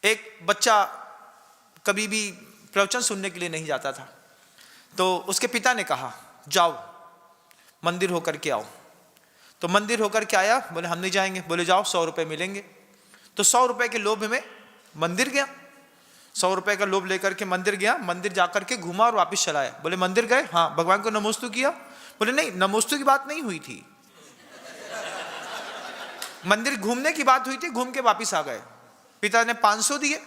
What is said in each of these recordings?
एक बच्चा कभी भी प्रवचन सुनने के लिए नहीं जाता था, तो उसके पिता ने कहा जाओ मंदिर होकर के आओ। तो मंदिर होकर के आया, बोले हम नहीं जाएंगे। बोले जाओ 100 रुपये मिलेंगे। तो 100 रुपये के लोभ में मंदिर गया, 100 रुपये का लोभ लेकर के मंदिर गया। मंदिर जाकर के घूमा और वापस चला आया। बोले मंदिर गए? हाँ। भगवान को नमोस्तु किया? बोले नहीं, नमोस्तु की बात नहीं हुई थी, मंदिर घूमने की बात हुई थी, घूम के वापिस आ गए। पिता ने 500 दिए,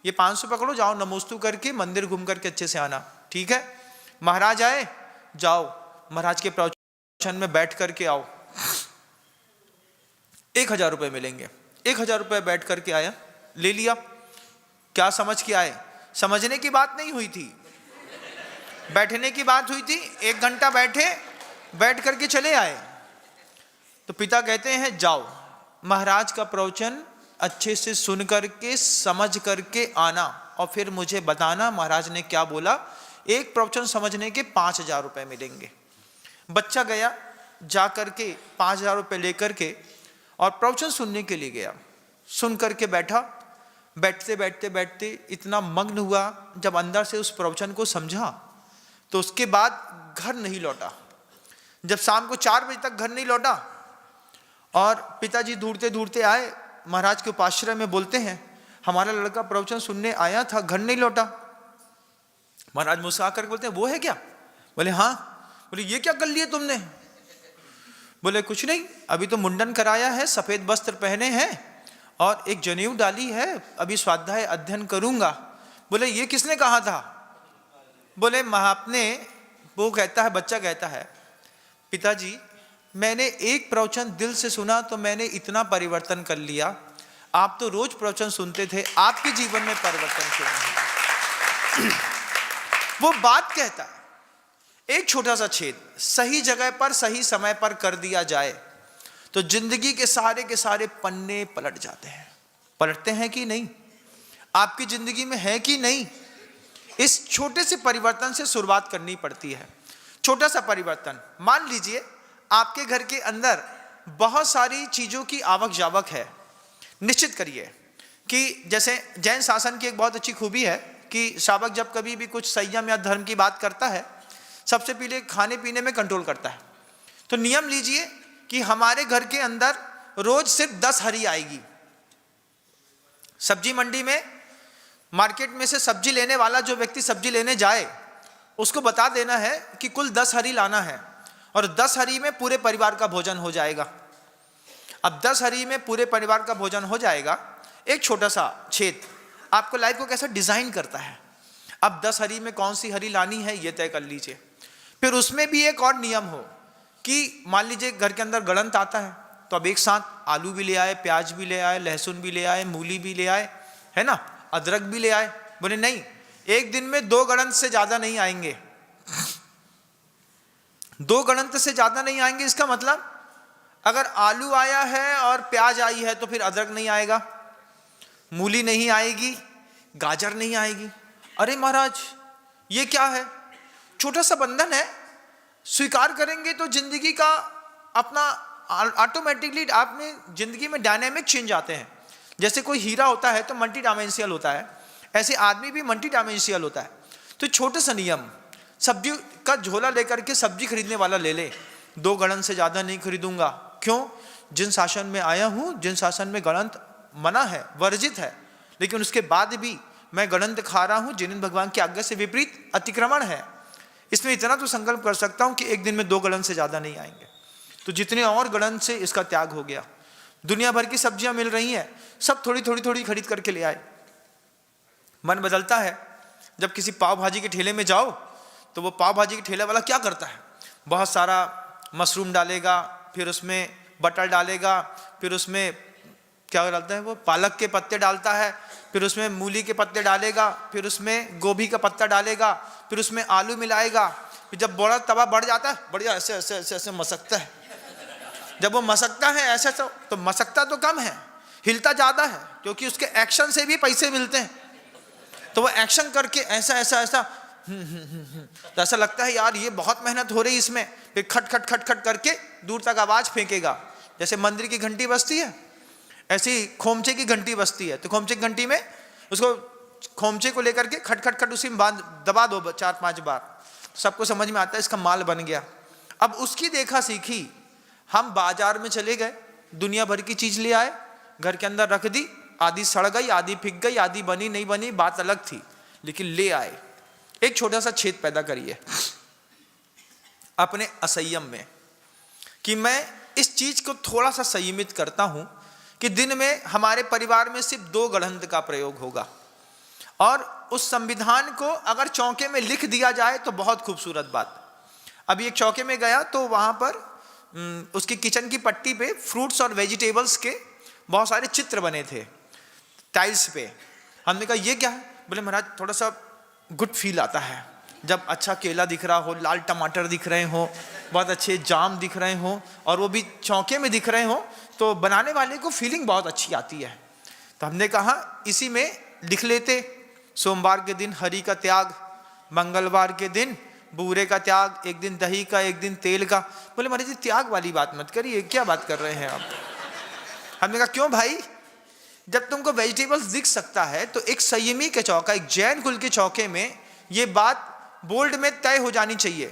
ये 500 पकड़ो, जाओ नमोस्तु करके मंदिर घूम करके अच्छे से आना। ठीक है। महाराज आए, जाओ महाराज के प्रवचन में बैठ करके आओ, 1000 रुपये मिलेंगे। 1000 रुपये बैठ करके आया, ले लिया। क्या समझ के आए? समझने की बात नहीं हुई थी, बैठने की बात हुई थी। 1 घंटा बैठे, बैठ करके चले आए। तो पिता कहते हैं जाओ महाराज का प्रवचन अच्छे से सुन करके समझ करके आना और फिर मुझे बताना महाराज ने क्या बोला। एक प्रवचन समझने के 5000 रुपये मिलेंगे। बच्चा गया, जा करके 5000 रुपये लेकर के और प्रवचन सुनने के लिए गया। सुन करके बैठा, बैठते बैठते बैठते इतना मग्न हुआ, जब अंदर से उस प्रवचन को समझा तो उसके बाद घर नहीं लौटा। जब शाम को 4 बजे तक घर नहीं लौटा और पिताजी ढूंढते ढूंढते आए, महाराज के उपाश्रय में बोलते हैं हमारा लड़का प्रवचन सुनने आया था, घर नहीं लौटा। महाराज मुस्कुरा कर बोलते हैं वो है क्या? बोले हाँ। बोले ये क्या कर लिए तुमने? बोले कुछ नहीं, अभी तो मुंडन कराया है, सफेद वस्त्र पहने हैं और एक जनेऊ डाली है, अभी स्वाध्याय अध्ययन करूंगा। बोले ये किसने कहा था? बोले महात्ने, वो कहता है, बच्चा कहता है पिताजी मैंने एक प्रवचन दिल से सुना तो मैंने इतना परिवर्तन कर लिया, आप तो रोज प्रवचन सुनते थे, आपके जीवन में परिवर्तन क्यों नहीं? वो बात कहता है, एक छोटा सा छेद सही जगह पर सही समय पर कर दिया जाए तो जिंदगी के सारे पन्ने पलट जाते हैं। पलटते हैं कि नहीं? आपकी जिंदगी में है कि नहीं? इस छोटे से परिवर्तन से शुरुआत करनी पड़ती है। छोटा सा परिवर्तन, मान लीजिए आपके घर के अंदर बहुत सारी चीजों की आवक जावक है। निश्चित करिए कि जैसे जैन शासन की एक बहुत अच्छी खूबी है कि शावक जब कभी भी कुछ संयम या धर्म की बात करता है, सबसे पहले खाने पीने में कंट्रोल करता है। तो नियम लीजिए कि हमारे घर के अंदर रोज सिर्फ 10 हरी आएगी। सब्जी मंडी में, मार्केट में से सब्जी लेने वाला जो व्यक्ति सब्जी लेने जाए उसको बता देना है कि कुल 10 हरी लाना है और 10 हरी में पूरे परिवार का भोजन हो जाएगा। अब 10 हरी में पूरे परिवार का भोजन हो जाएगा। एक छोटा सा छेद आपको लाइफ को कैसा डिजाइन करता है। अब 10 हरी में कौन सी हरी लानी है ये तय कर लीजिए। फिर उसमें भी एक और नियम हो कि मान लीजिए घर के अंदर गड़ंत आता है तो अब एक साथ आलू भी ले आए, प्याज भी ले आए, लहसुन भी ले आए, मूली भी ले आए, है ना, अदरक भी ले आए। बोले नहीं, एक दिन में 2 गड़ंत से ज्यादा नहीं आएंगे। 2 गड़ंत से ज्यादा नहीं आएंगे। इसका मतलब अगर आलू आया है और प्याज आई है तो फिर अदरक नहीं आएगा, मूली नहीं आएगी, गाजर नहीं आएगी। अरे महाराज ये क्या है? छोटा सा बंधन है, स्वीकार करेंगे तो जिंदगी का अपना ऑटोमेटिकली आपने जिंदगी में डायनामिक चेंज आते हैं। जैसे कोई हीरा होता है तो मल्टी डायमेंशियल होता है, ऐसे आदमी भी मल्टी डायमेंशियल होता है। तो छोटे सा नियम, सब्जी का झोला लेकर के सब्जी खरीदने वाला ले ले, 2 गड़ंत से ज्यादा नहीं खरीदूंगा। क्यों? जिन शासन में आया हूं, जिन शासन में गड़ंत मना है, वर्जित है, लेकिन उसके बाद भी मैं गड़ंत खा रहा हूं जिन भगवान की आज्ञा से विपरीत अतिक्रमण है। इसमें इतना तो संकल्प कर सकता हूं कि एक दिन में 2 गड़ंत से ज्यादा नहीं आएंगे। तो जितने और गड़ंत से इसका त्याग हो गया। दुनिया भर की सब्जियां मिल रही हैं, सब थोड़ी थोड़ी थोड़ी खरीद करके ले आए। मन बदलता है। जब किसी पाव भाजी के ठेले में जाओ तो वो पाव भाजी के ठेले वाला क्या करता है, बहुत सारा मशरूम डालेगा, फिर उसमें बटर डालेगा, फिर उसमें क्या डालता है, वो पालक के पत्ते डालता है, फिर उसमें मूली के पत्ते डालेगा, फिर उसमें गोभी का पत्ता डालेगा, फिर उसमें आलू मिलाएगा। फिर जब बड़ा तवा बढ़ जाता है, बढ़िया ऐसे ऐसे ऐसे ऐसे मसकता है। जब वो मसकता है ऐसे तो मसकता तो कम है, हिलता ज्यादा है, क्योंकि उसके एक्शन से भी पैसे मिलते हैं। तो वो एक्शन करके ऐसा ऐसा ऐसा तो ऐसा लगता है यार ये बहुत मेहनत हो रही इसमें। फिर खट खट खट खट करके दूर तक आवाज फेंकेगा। जैसे मंदिर की घंटी बजती है, ऐसी खोमचे की घंटी बजती है। तो खोमचे की घंटी में उसको खोमचे को लेकर के खट खट खट उसी में बांध दबा दो 4-5 बार, सबको समझ में आता है इसका माल बन गया। अब उसकी देखा सीखी हम बाजार में चले गए, दुनिया भर की चीज ले आए, घर के अंदर रख दी, आधी सड़ गई, आधी फिक गई, आधी बनी नहीं बनी बात अलग थी, लेकिन ले आए। एक छोटा सा छेद पैदा करिए अपने असंयम में कि मैं इस चीज को थोड़ा सा संयमित करता हूं कि दिन में हमारे परिवार में सिर्फ 2 गड़हंत का प्रयोग होगा, और उस संविधान को अगर चौके में लिख दिया जाए तो बहुत खूबसूरत बात। अभी एक चौके में गया तो वहां पर उसकी किचन की पट्टी पे फ्रूट्स और वेजिटेबल्स के बहुत सारे चित्र बने थे टाइल्स पे। हमने कहा ये क्या है? बोले महाराज थोड़ा सा गुड फील आता है जब अच्छा केला दिख रहा हो, लाल टमाटर दिख रहे हो, बहुत अच्छे जाम दिख रहे हो, और वो भी चौके में दिख रहे हो, तो बनाने वाले को फीलिंग बहुत अच्छी आती है। तो हमने कहा इसी में लिख लेते, सोमवार के दिन हरी का त्याग, मंगलवार के दिन बूरे का त्याग, एक दिन दही का, एक दिन तेल का। बोले महाराज जी त्याग वाली बात मत करिए, क्या बात कर रहे हैं आप? हमने कहा क्यों भाई, जब तुमको वेजिटेबल्स दिख सकता है तो एक संयमी के चौका, एक जैन कुल के चौके में ये बात बोल्ड में तय हो जानी चाहिए।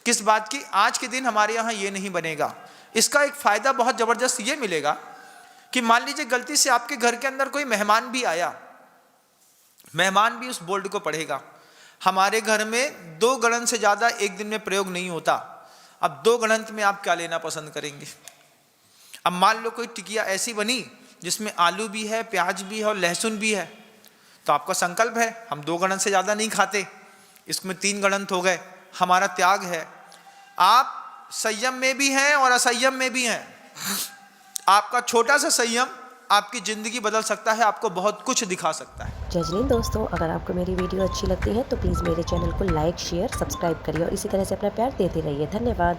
किस बात की? आज के दिन हमारे यहाँ ये नहीं बनेगा। इसका एक फायदा बहुत जबरदस्त ये मिलेगा कि मान लीजिए गलती से आपके घर के अंदर कोई मेहमान भी आया, मेहमान भी उस बोल्ड को पढ़ेगा। हमारे घर में 2 गड़हंत से ज्यादा एक दिन में प्रयोग नहीं होता। अब 2 गड़हंत में आप क्या लेना पसंद करेंगे? अब मान लो कोई टिकिया ऐसी बनी जिसमें आलू भी है, प्याज भी है और लहसुन भी है, तो आपका संकल्प है हम 2 गड़हंत से ज्यादा नहीं खाते, इसमें 3 गड़हंत हो गए, हमारा त्याग है। आप संयम में भी हैं और असंयम में भी हैं। आपका छोटा सा संयम आपकी जिंदगी बदल सकता है, आपको बहुत कुछ दिखा सकता है। जज नहीं दोस्तों, अगर आपको मेरी वीडियो अच्छी लगती है तो प्लीज़ मेरे चैनल को लाइक, शेयर, सब्सक्राइब करिए और इसी तरह से अपना प्यार देते रहिए। धन्यवाद।